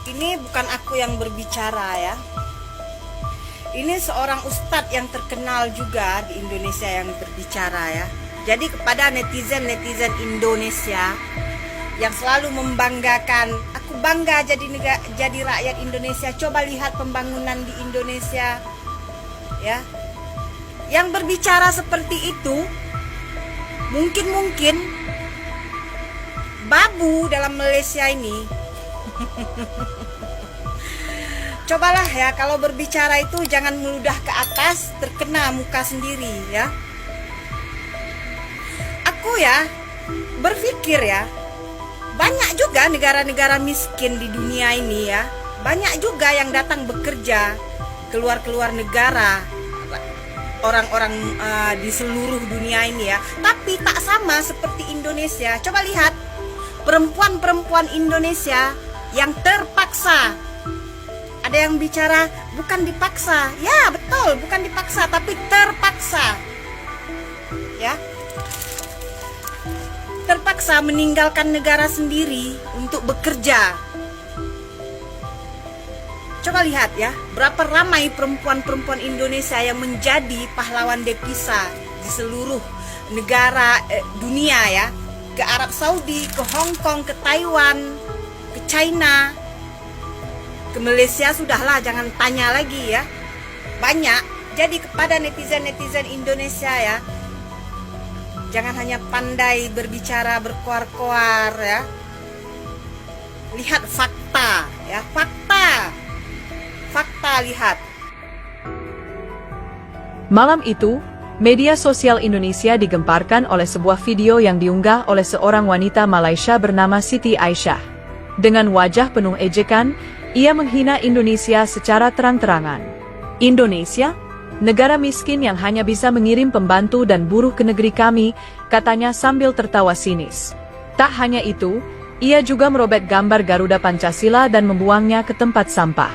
Ini bukan aku yang berbicara ya. Ini seorang ustadz yang terkenal juga di Indonesia yang berbicara ya. Jadi kepada netizen-netizen Indonesia yang selalu membanggakan, aku bangga jadi rakyat Indonesia. Coba lihat pembangunan di Indonesia, ya. Yang berbicara seperti itu, mungkin babu dalam Malaysia ini. Cobalah ya, kalau berbicara itu jangan meludah ke atas, terkena muka sendiri ya. Aku ya berpikir ya, banyak juga negara-negara miskin di dunia ini ya. Banyak juga yang datang bekerja keluar negara, orang-orang di seluruh dunia ini ya. Tapi tak sama seperti Indonesia. Coba lihat perempuan-perempuan Indonesia yang terpaksa. Ada yang bicara bukan dipaksa. Ya betul, bukan dipaksa, tapi terpaksa. Ya, terpaksa meninggalkan negara sendiri untuk bekerja. Coba lihat ya, berapa ramai perempuan-perempuan Indonesia yang menjadi pahlawan devisa di seluruh negara dunia ya. Ke Arab Saudi, ke Hong Kong, ke Taiwan, ke China, ke Malaysia, sudahlah jangan tanya lagi ya. Banyak. Jadi kepada netizen-netizen Indonesia ya, jangan hanya pandai berbicara berkoar-koar ya. Lihat fakta ya, fakta lihat. Malam itu, media sosial Indonesia digemparkan oleh sebuah video yang diunggah oleh seorang wanita Malaysia bernama Siti Aisyah. Dengan wajah penuh ejekan, ia menghina Indonesia secara terang-terangan. Indonesia? Negara miskin yang hanya bisa mengirim pembantu dan buruh ke negeri kami, katanya sambil tertawa sinis. Tak hanya itu, ia juga merobek gambar Garuda Pancasila dan membuangnya ke tempat sampah.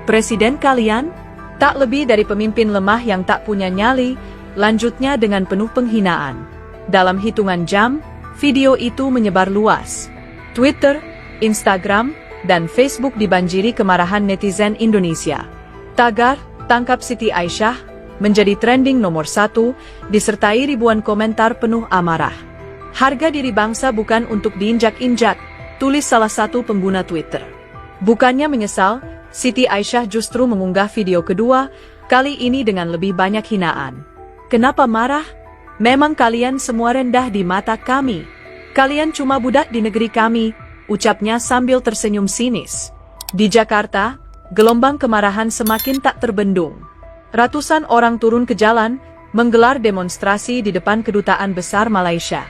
Presiden kalian? Tak lebih dari pemimpin lemah yang tak punya nyali, lanjutnya dengan penuh penghinaan. Dalam hitungan jam, video itu menyebar luas. Twitter, Instagram, dan Facebook dibanjiri kemarahan netizen Indonesia. Tagar, tangkap Siti Aisyah, menjadi trending nomor 1, disertai ribuan komentar penuh amarah. Harga diri bangsa bukan untuk diinjak-injak, tulis salah satu pengguna Twitter. Bukannya menyesal, Siti Aisyah justru mengunggah video kedua, kali ini dengan lebih banyak hinaan. Kenapa marah? Memang kalian semua rendah di mata kami. Kalian cuma budak di negeri kami, ucapnya sambil tersenyum sinis. Di Jakarta, gelombang kemarahan semakin tak terbendung. Ratusan orang turun ke jalan, menggelar demonstrasi di depan Kedutaan Besar Malaysia.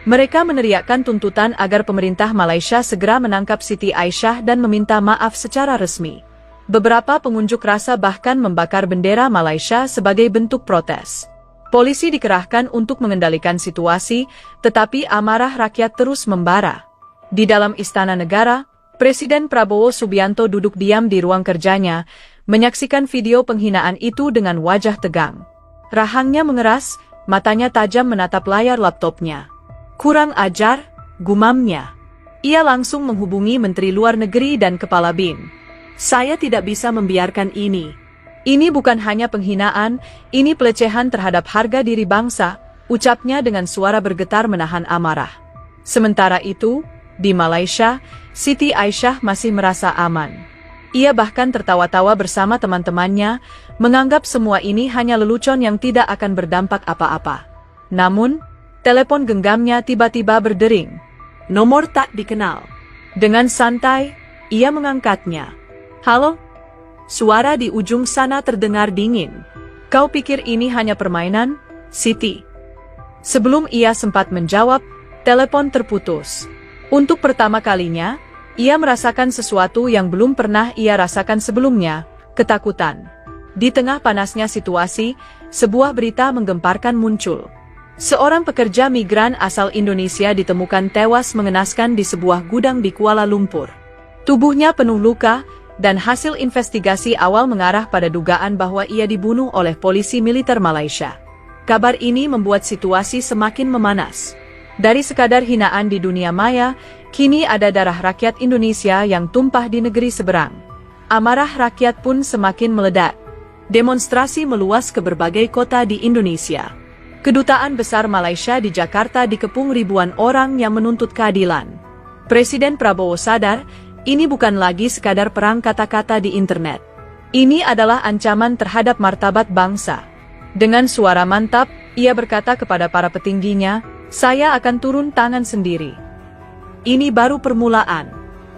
Mereka meneriakkan tuntutan agar pemerintah Malaysia segera menangkap Siti Aisyah dan meminta maaf secara resmi. Beberapa pengunjuk rasa bahkan membakar bendera Malaysia sebagai bentuk protes. Polisi dikerahkan untuk mengendalikan situasi, tetapi amarah rakyat terus membara. Di dalam Istana Negara, Presiden Prabowo Subianto duduk diam di ruang kerjanya, menyaksikan video penghinaan itu dengan wajah tegang. Rahangnya mengeras, matanya tajam menatap layar laptopnya. Kurang ajar, gumamnya. Ia langsung menghubungi Menteri Luar Negeri dan Kepala BIN. Saya tidak bisa membiarkan ini. Ini bukan hanya penghinaan, ini pelecehan terhadap harga diri bangsa, ucapnya dengan suara bergetar menahan amarah. Sementara itu, di Malaysia, Siti Aisyah masih merasa aman. Ia bahkan tertawa-tawa bersama teman-temannya, menganggap semua ini hanya lelucon yang tidak akan berdampak apa-apa. Namun, telepon genggamnya tiba-tiba berdering. Nomor tak dikenal. Dengan santai, ia mengangkatnya. Halo? Suara di ujung sana terdengar dingin. Kau pikir ini hanya permainan, Siti? Sebelum ia sempat menjawab, telepon terputus. Untuk pertama kalinya, ia merasakan sesuatu yang belum pernah ia rasakan sebelumnya, ketakutan. Di tengah panasnya situasi, sebuah berita menggemparkan muncul. Seorang pekerja migran asal Indonesia ditemukan tewas mengenaskan di sebuah gudang di Kuala Lumpur. Tubuhnya penuh luka, dan hasil investigasi awal mengarah pada dugaan bahwa ia dibunuh oleh polisi militer Malaysia. Kabar ini membuat situasi semakin memanas. Dari sekadar hinaan di dunia maya, Kini ada darah rakyat Indonesia yang tumpah di negeri seberang. Amarah rakyat pun semakin meledak. Demonstrasi meluas ke berbagai kota di Indonesia. Kedutaan Besar Malaysia di Jakarta dikepung ribuan orang yang menuntut keadilan. Presiden Prabowo sadar, ini bukan lagi sekadar perang kata-kata di internet. Ini adalah ancaman terhadap martabat bangsa. Dengan suara mantap, ia berkata kepada para petingginya, "Saya akan turun tangan sendiri. Ini baru permulaan.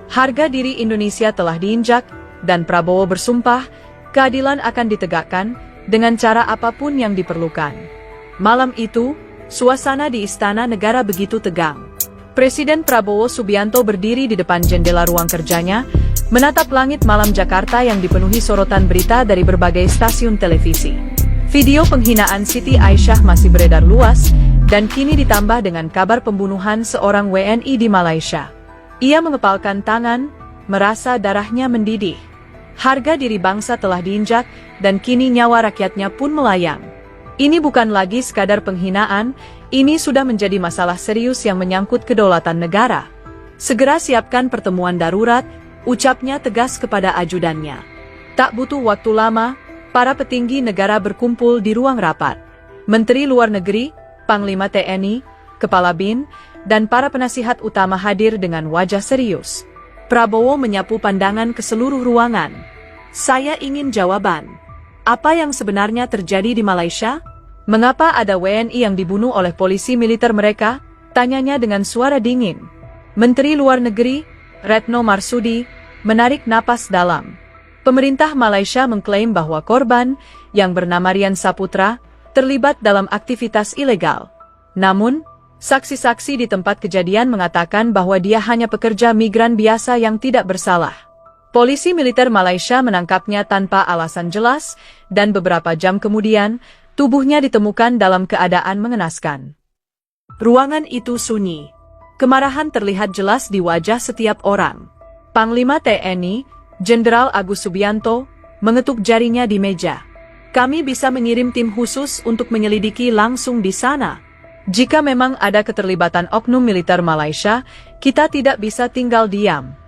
Harga diri Indonesia telah diinjak, dan Prabowo bersumpah, keadilan akan ditegakkan dengan cara apapun yang diperlukan." Malam itu, suasana di Istana Negara begitu tegang. Presiden Prabowo Subianto berdiri di depan jendela ruang kerjanya, menatap langit malam Jakarta yang dipenuhi sorotan berita dari berbagai stasiun televisi. Video penghinaan Siti Aisyah masih beredar luas, dan kini ditambah dengan kabar pembunuhan seorang WNI di Malaysia. Ia mengepalkan tangan, merasa darahnya mendidih. Harga diri bangsa telah diinjak, dan kini nyawa rakyatnya pun melayang. Ini bukan lagi sekadar penghinaan, ini sudah menjadi masalah serius yang menyangkut kedaulatan negara. Segera siapkan pertemuan darurat, ucapnya tegas kepada ajudannya. Tak butuh waktu lama, para petinggi negara berkumpul di ruang rapat. Menteri Luar Negeri, Panglima TNI, Kepala BIN, dan para penasihat utama hadir dengan wajah serius. Prabowo menyapu pandangan ke seluruh ruangan. "Saya ingin jawaban. Apa yang sebenarnya terjadi di Malaysia? Mengapa ada WNI yang dibunuh oleh polisi militer mereka?" tanyanya dengan suara dingin. Menteri Luar Negeri, Retno Marsudi, menarik napas dalam. Pemerintah Malaysia mengklaim bahwa korban, yang bernama Rian Saputra, terlibat dalam aktivitas ilegal. Namun, saksi-saksi di tempat kejadian mengatakan bahwa dia hanya pekerja migran biasa yang tidak bersalah. Polisi militer Malaysia menangkapnya tanpa alasan jelas, dan beberapa jam kemudian, tubuhnya ditemukan dalam keadaan mengenaskan. Ruangan itu sunyi. Kemarahan terlihat jelas di wajah setiap orang. Panglima TNI, Jenderal Agus Subianto, mengetuk jarinya di meja. "Kami bisa mengirim tim khusus untuk menyelidiki langsung di sana. Jika memang ada keterlibatan oknum militer Malaysia, kita tidak bisa tinggal diam."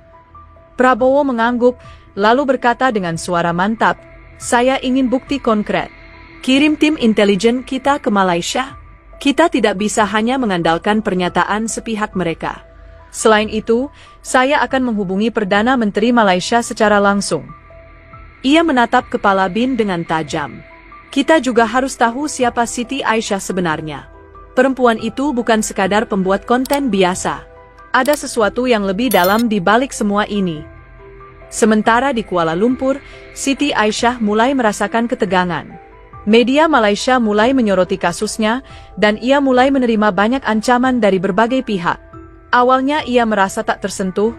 Prabowo mengangguk, lalu berkata dengan suara mantap, "Saya ingin bukti konkret. Kirim tim intelijen kita ke Malaysia. Kita tidak bisa hanya mengandalkan pernyataan sepihak mereka. Selain itu, saya akan menghubungi Perdana Menteri Malaysia secara langsung." Ia menatap kepala BIN dengan tajam. "Kita juga harus tahu siapa Siti Aisyah sebenarnya. Perempuan itu bukan sekadar pembuat konten biasa. Ada sesuatu yang lebih dalam di balik semua ini." Sementara di Kuala Lumpur, Siti Aisyah mulai merasakan ketegangan. Media Malaysia mulai menyoroti kasusnya, dan ia mulai menerima banyak ancaman dari berbagai pihak. Awalnya ia merasa tak tersentuh,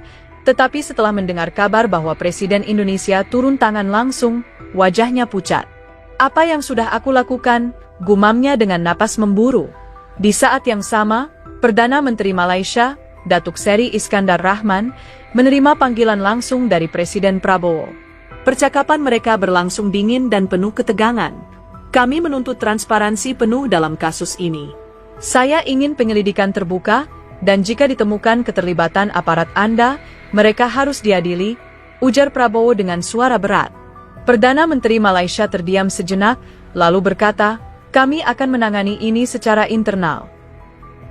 tetapi setelah mendengar kabar bahwa Presiden Indonesia turun tangan langsung, wajahnya pucat. "Apa yang sudah aku lakukan?" gumamnya dengan napas memburu. Di saat yang sama, Perdana Menteri Malaysia, Datuk Seri Iskandar Rahman, menerima panggilan langsung dari Presiden Prabowo. Percakapan mereka berlangsung dingin dan penuh ketegangan. "Kami menuntut transparansi penuh dalam kasus ini. Saya ingin penyelidikan terbuka, dan jika ditemukan keterlibatan aparat Anda, mereka harus diadili," ujar Prabowo dengan suara berat. Perdana Menteri Malaysia terdiam sejenak, lalu berkata, "Kami akan menangani ini secara internal."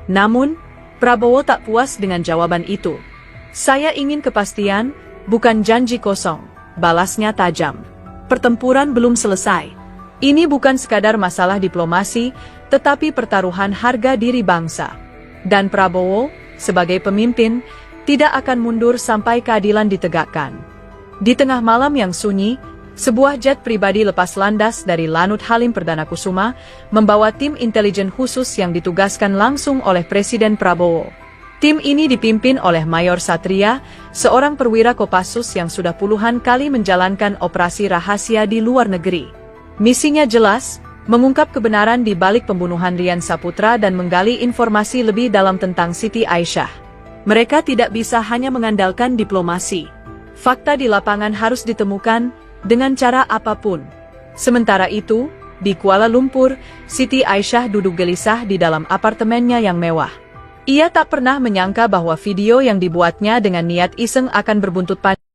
Namun, Prabowo tak puas dengan jawaban itu. "Saya ingin kepastian, bukan janji kosong," balasnya tajam. "Pertempuran belum selesai. Ini bukan sekadar masalah diplomasi, tetapi pertaruhan harga diri bangsa. Dan Prabowo, sebagai pemimpin, tidak akan mundur sampai keadilan ditegakkan." Di tengah malam yang sunyi, sebuah jet pribadi lepas landas dari Lanut Halim Perdana Kusuma, membawa tim intelijen khusus yang ditugaskan langsung oleh Presiden Prabowo. Tim ini dipimpin oleh Mayor Satria, seorang perwira Kopassus yang sudah puluhan kali menjalankan operasi rahasia di luar negeri. Misinya jelas, mengungkap kebenaran di balik pembunuhan Rian Saputra dan menggali informasi lebih dalam tentang Siti Aisyah. Mereka tidak bisa hanya mengandalkan diplomasi. Fakta di lapangan harus ditemukan, dengan cara apapun. Sementara itu, di Kuala Lumpur, Siti Aisyah duduk gelisah di dalam apartemennya yang mewah. Ia tak pernah menyangka bahwa video yang dibuatnya dengan niat iseng akan berbuntut panjang.